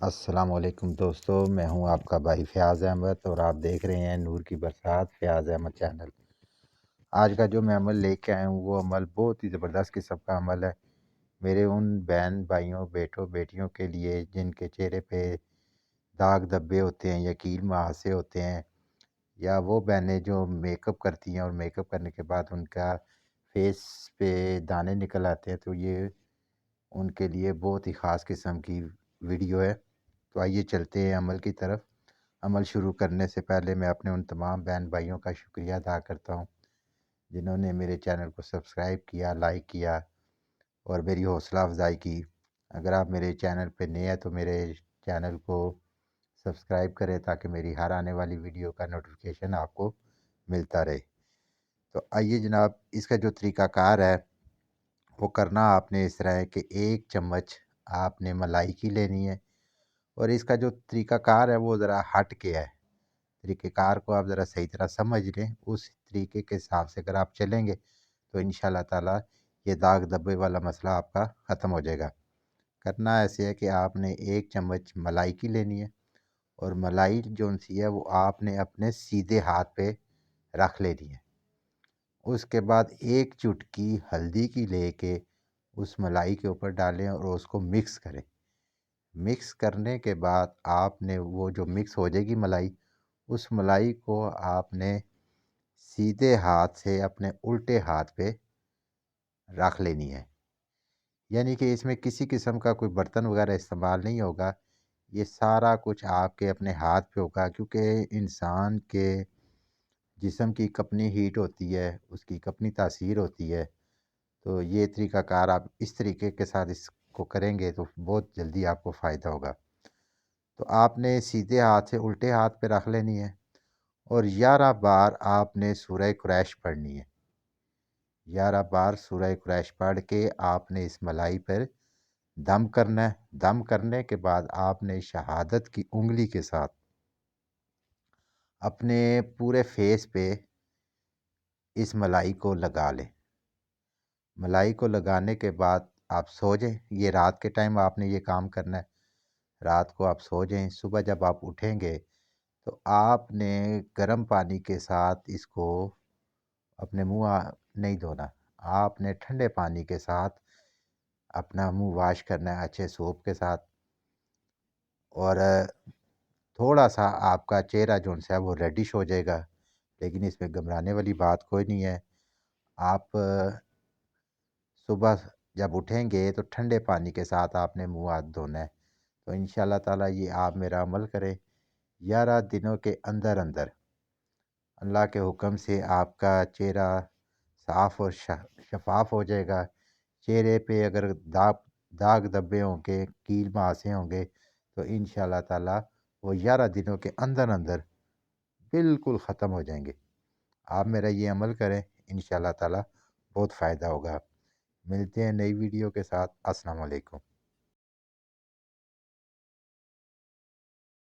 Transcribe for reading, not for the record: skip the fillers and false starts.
السلام علیکم دوستو، میں ہوں آپ کا بھائی فیاض احمد اور آپ دیکھ رہے ہیں نور کی برسات فیاض احمد چینل۔ آج کا جو میں عمل لے کے آیا ہوں وہ عمل بہت ہی زبردست قسم کا عمل ہے میرے ان بہن بھائیوں بیٹوں بیٹیوں کے لیے جن کے چہرے پہ داغ دھبے ہوتے ہیں یا کیل مہاسے ہوتے ہیں، یا وہ بہنیں جو میک اپ کرتی ہیں اور میک اپ کرنے کے بعد ان کا فیس پہ دانے نکل آتے ہیں، تو یہ ان کے لیے بہت ہی خاص قسم کی ویڈیو ہے۔ تو آئیے چلتے ہیں عمل کی طرف۔ عمل شروع کرنے سے پہلے میں اپنے ان تمام بہن بھائیوں کا شکریہ ادا کرتا ہوں جنہوں نے میرے چینل کو سبسکرائب کیا، لائک کیا اور میری حوصلہ افزائی کی۔ اگر آپ میرے چینل پہ نئے ہیں تو میرے چینل کو سبسکرائب کریں تاکہ میری ہر آنے والی ویڈیو کا نوٹیفیکیشن آپ کو ملتا رہے۔ تو آئیے جناب، اس کا جو طریقہ کار ہے وہ کرنا آپ نے اس طرح ہے کہ 1 چمچ آپ نے ملائی کی لینی ہے، اور اس کا جو طریقہ کار ہے وہ ذرا ہٹ کے ہے۔ طریقہ کار کو آپ ذرا صحیح طرح سمجھ لیں، اس طریقے کے حساب سے اگر آپ چلیں گے تو انشاءاللہ تعالیٰ یہ داغ دھبے والا مسئلہ آپ کا ختم ہو جائے گا۔ کرنا ایسے ہے کہ آپ نے 1 چمچ ملائی کی لینی ہے، اور ملائی جو سی ہے وہ آپ نے اپنے سیدھے ہاتھ پہ رکھ لینی ہے۔ اس کے بعد 1 چٹکی ہلدی کی لے کے اس ملائی کے اوپر ڈالیں اور اس کو مکس کریں۔ مکس کرنے کے بعد آپ نے وہ جو مکس ہو جائے گی ملائی، اس ملائی کو آپ نے سیدھے ہاتھ سے اپنے الٹے ہاتھ پہ رکھ لینی ہے، یعنی کہ اس میں کسی قسم کا کوئی برتن وغیرہ استعمال نہیں ہوگا۔ یہ سارا کچھ آپ کے اپنے ہاتھ پہ ہوگا، کیونکہ انسان کے جسم کی اپنی ہیٹ ہوتی ہے، اس کی اپنی تاثیر ہوتی ہے۔ تو یہ طریقہ کار آپ اس طریقے کے ساتھ اس کو کریں گے تو بہت جلدی آپ کو فائدہ ہوگا۔ تو آپ نے سیدھے ہاتھ سے الٹے ہاتھ پہ رکھ لینی ہے، اور 11 بار آپ نے سورہ قریش پڑھنی ہے۔ 11 بار سورہ قریش پڑھ کے آپ نے اس ملائی پر دم کرنا ہے۔ دم کرنے کے بعد آپ نے شہادت کی انگلی کے ساتھ اپنے پورے فیس پہ اس ملائی کو لگا لیں۔ ملائی کو لگانے کے بعد آپ سو جائیں۔ یہ رات کے ٹائم آپ نے یہ کام کرنا ہے، رات کو آپ سو جائیں۔ صبح جب آپ اٹھیں گے تو آپ نے گرم پانی کے ساتھ اس کو اپنے منہ نہیں دھونا، آپ نے ٹھنڈے پانی کے ساتھ اپنا منہ واش کرنا ہے اچھے سوپ کے ساتھ، اور تھوڑا سا آپ کا چہرہ جو ہے وہ ریڈش ہو جائے گا، لیکن اس میں گھبرانے والی بات کوئی نہیں ہے۔ آپ صبح جب اٹھیں گے تو ٹھنڈے پانی کے ساتھ آپ نے منہ ہاتھ دھونا ہے۔ تو انشاءاللہ تعالیٰ یہ آپ میرا عمل کریں، 11 دنوں کے اندر اندر اللہ کے حکم سے آپ کا چہرہ صاف اور شفاف ہو جائے گا۔ چہرے پہ اگر داغ دھبے ہوں گے، کیل مہاسے ہوں گے، تو انشاءاللہ تعالیٰ وہ 11 دنوں کے اندر اندر بالکل ختم ہو جائیں گے۔ آپ میرا یہ عمل کریں، انشاءاللہ تعالیٰ بہت فائدہ ہوگا۔ ملتے ہیں نئی ویڈیو کے ساتھ۔ السلام علیکم۔